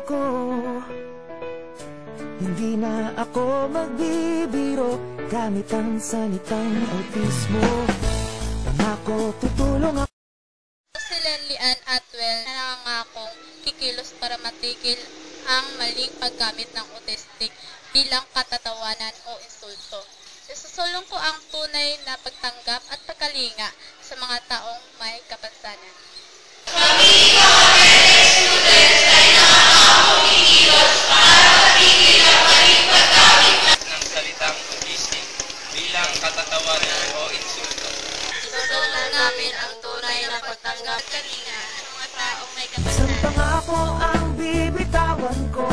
ko. Hindi na ako magbibiro gamit ang salitang autismo. Pangako, tutulong ako. Si Lenny Ann Atwell na nangangakong kikilos para matigil ang maling paggamit ng autistic bilang katatawanan o insulto. Isusulong ko ang tunay na pagtanggap at pagkalinga sa mga taong may kapansanan. Kami mga students ay nangangakong kikilos para matigil ang maling paggamit ng salitang autistic bilang katatawanan o insulto. Isusulong namin ang tunay na pagtanggap at pagkalinga sa mga taong may Isang kapansanan. pangako ang bibitawan ko.